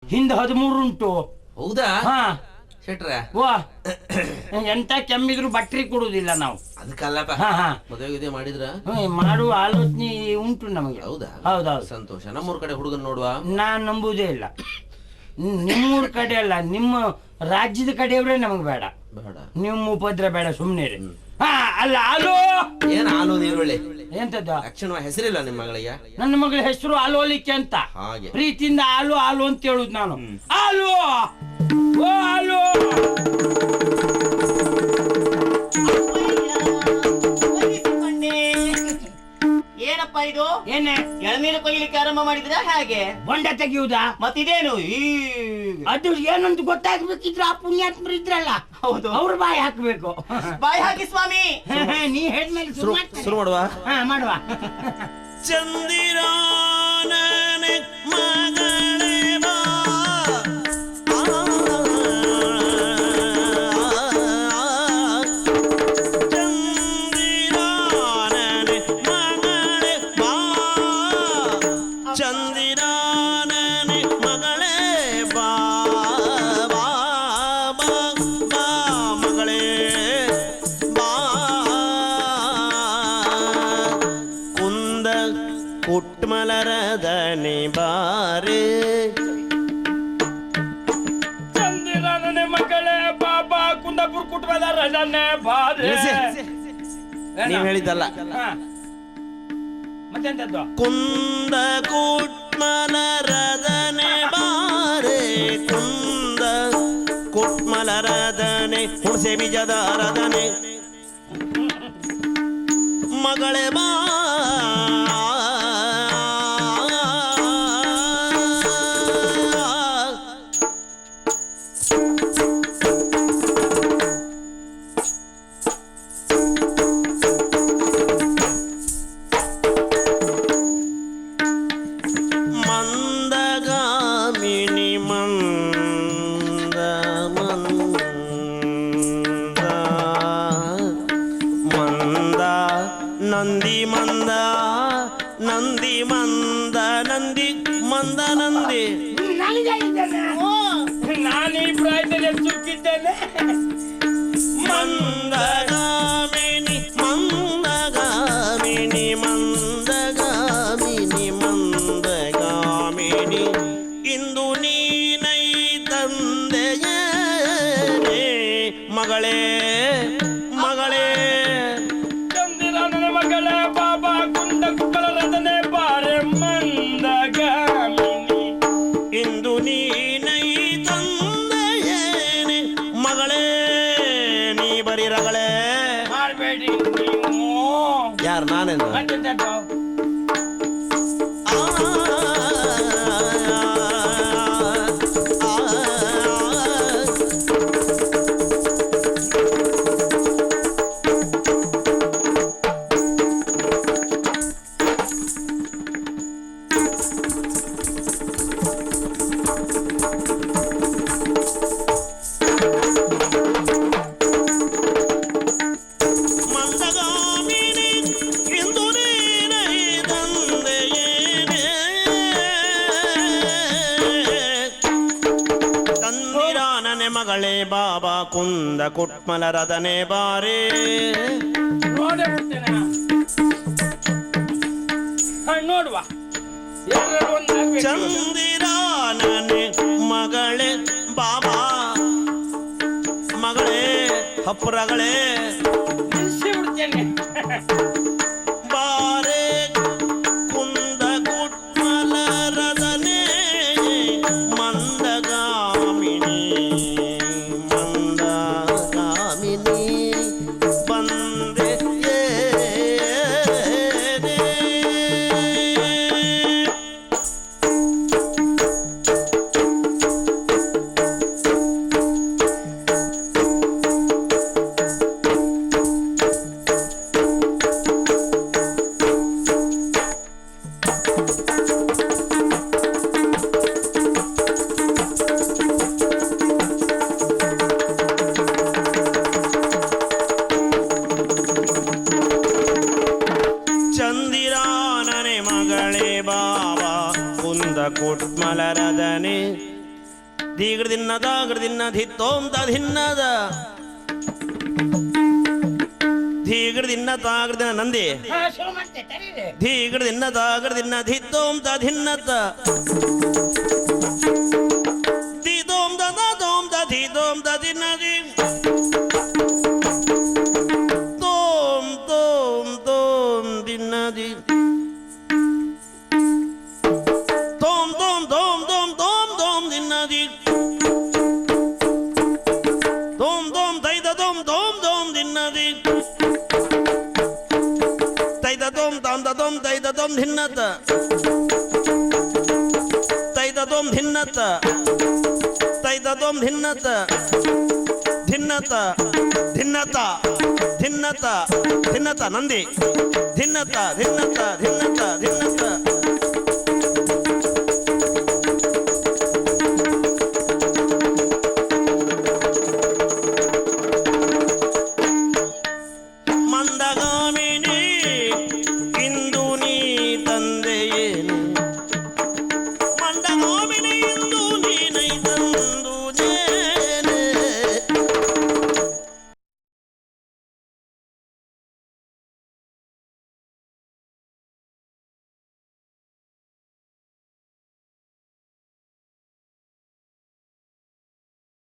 ಹಿಂದೆ 13 ಉಂಟು. ಹೌದಾ? ಹಾ ಶೆಟ್ರೆ ವಾ ಎಂತ ಕೆಮ್ಮಿದ್ರು ಬಟ್ರಿ ಕೊಡುದಿಲ್ಲ ನಾವು. ಅದಕ್ಕಲ್ಲಪ್ಪ ಹಾ ಹಾ ಮದುವೆ ಮಾಡಿದ್ರ ಮಾಡುವ ಆಲೋಚನೆ ಉಂಟು ನಮಗೆ. ಹೌದಾ? ಹೌದೌದು. ಸಂತೋಷ. ನಮ್ಮೂರ್ ಕಡೆ ಹುಡುಗನ್ ನೋಡುವ. ನಾನ್ ನಂಬುದೇ ಇಲ್ಲ. ನಿಮ್ಮೂರ್ ಕಡೆ ಅಲ್ಲ, ನಿಮ್ಮ ರಾಜ್ಯದ ಕಡೆಯವ್ರೆ ನಮಗ್ ಬೇಡ. ಬೇಡ ನಿಮ್ಮ ಉಪದ್ರ ಬೇಡ, ಸುಮ್ನೆ ರೀ. ಹಾ ಅಲ್ಲ ಆಲೋ. ಏನ್ ಹಾಲು ನೀರುಳ್ಳಿ ಎಂತದ್ದು? ಲಕ್ಷಣ ಹೆಸರಿಲ್ಲ ನಿಮ್ಮ ಮಗಳಿಗೆ? ನನ್ನ ಮಗಳ ಹೆಸರು ಆಲೋಲಿಕೆ ಅಂತ. ಹಾಗೆ ಪ್ರೀತಿಯಿಂದ ಆಲು ಆಲು ಅಂತ ಹೇಳುದು ನಾನು. ಆಲು ಓ ಆಲು. ಏನಪ್ಪ ಇದು? ಏನೇ ಎಳನೀರು ಕೊಯ್ಲಿಕ್ಕೆ ಆರಂಭ ಮಾಡಿದ್ರ ಹಾಗೆ? ಬೊಂಡ ತೆಗೆಯುವುದಾ? ಮತ್ತಿದೇನು ಅದು ಏನಂತ ಗೊತ್ತಾಗ್ಬೇಕಿದ್ರೆ ಆ ಪುಣ್ಯಾತ್ಮರು ಇದ್ರಲ್ಲ, ಹೌದು, ಅವ್ರ ಬಾಯಿ ಹಾಕ್ಬೇಕು. ಬಾಯಿ ಹಾಕಿ ಸ್ವಾಮಿ. ನೀ ಹೇಳಿದ್ಮೇಲೆ ಶುರು ಮಾಡುವ. ಮಾಡುವ. ಚಂದಿರಾನನೆ ಮಗಳೇ ಬಾ, ಚಂದಿರಾನನೆ ಮಗಳೇ ಬಾ, ಚಂದಿರಾನನೆ ಮಗಳೇ ಬಾ, ಬಾ ಬಾ ಬಾ ಮಗಳೇ ಬಾ, ಕುಂದ ಕುಟ್ಮಲರದನೆ ಬಾರೆ, ಚಂದಿರನೇ ಮಗಳೇ ಬಾಬಾ, ಕುಂದಾಪುರ ಕುಟುಂಬದ ರಜನೆ ಬಾರೆ. ನೀವ್ ಹೇಳಿದ್ದಲ್ಲ. ಮತ್ತೆಂತದ್ದು? ಕುಂದ ಕುಟ್ಮಲರದನೆ ಬಾರೆ, ಕುಂದ ಕುಟ್ಮಲರದನೆ ಹುಣಸೆ ಬೀಜದ ರದನೆ ಮಗಳೇ ಬಾ, ಮಂದಗಾಮಿನಿ ಮಂದ ಮಂದ ಮಂದ ನಂದಿ ಮಂದ ನಂದಿ ಮಂದ ನಂದಿ ಮಂದ ನಂದಿ. ನಾನು ಈ ಪ್ರಾಯದಲ್ಲಿ ಸುಕ್ಕಿದ್ದೇನೆ. ಮಂದಗಾಮಿನಿ ಮಂದಗಾಮಿನಿ ಮಂದಗಾಮಿನಿ ಮಂದಗಾಮಿನಿ, ಇಂದು ನೀನೈ ತಂದೆಯೇ ಮಗಳೇ ಮಗಳೇ, ಚಂದಿರನ ಮಗಳೇ ಬಾಬಾ, ಕುಂದ ಕುಕ್ಕಲರದನೆ ಬಾರೆ ಮಂದಗಾಮಿನಿ, ಇಂದು ನೀನೈ ತಂದೆಯೇನೆ ಮಗಳೇ, ನೀ ಬರೀ ರಗಳೇ ಮಾಡಬೇಡಿ ನೀವು. ಯಾರು ನಾನೇನು? ಮತ್ತೆಂತದ್ದು? ಮಂದಗಾಮಿನಿ ಇಂದು ನೀನೈ ತಂದೆಯೇನೆ, ತಂದಿರಾನನೆ ಮಗಳೇ ಬಾಬಾ, ಕುಂದ ಕುಟ್ಮಲರದನೆ ಬಾರೆ. ನೋಡೇ ಬಿಡ್ತೇನೆ. ನೋಡುವ. ಎರಡರಲ್ಲಿ ಒಂದಾಗ್ಬೇಕು. ಚಂದಿರಾನನೆ ಮಗಳೇ ಬಾಬಾ, ಮಗಳೇ ಹಪ್ಪುರಗಳೇ ನಿಲ್ಸಿ ಬಿಡ್ತೇನೆ. ಬಾರೆ, ಕುಂದ ಕುಟ್ಮಲರದನೆ ಮಂದಗಾಮಿನಿ ಮಂದಗಾಮಿನಿ ಬಂದೆ ಧೀಗೃದಿನ್ನದ ಗೃದಿನ್ನ ಧಿತ್ತೋಂತ ಧಿನ್ನದ ಧೀಗೃದಿನ್ನ ತಾಗೃದಿನ ನಂದಿ ಹಾ ಶುರು ಮಾಡ್ತೆ ತಡೀರಿ. ಧೀಗೃದಿನ್ನ ತಾಗೃದಿನ್ನ ಧಿತ್ತೋಂತ ಧಿನ್ನತ ಧೀತೋಂತ ತೋಂತ ಧೀತೋಂತ ಧಿನ್ನದಿ ತೋಂ ತೋಂ ತೋಂ ಧಿನ್ನದಿ ತೋಂ ತೋಂ ತೋಂ ತೋಂ ತೋಂ ತೋಂ ಧಿನ್ನದಿ ತೋಂ ತೋಂ ತೈದ ತೋಂ ತೋಂ ತೋಂ ಧಿನ್ನದಿ ತೈದ ತೋಂ ತಾಂ ತೋಂ ತೈದ ತೋಂ ಧಿನ್ನತ ತೈದ ತೋಂ ಧಿನ್ನತ ತೈದ ತೋಂ ಧಿನ್ನತ ಧಿನ್ನತ ಧಿನ್ನತ ಧಿನ್ನತ ಧಿನ್ನತ ನಂದಿ ಧಿನ್ನತ ಧಿನ್ನತ ಧಿನ್ನತ ಧಿನ್ನತ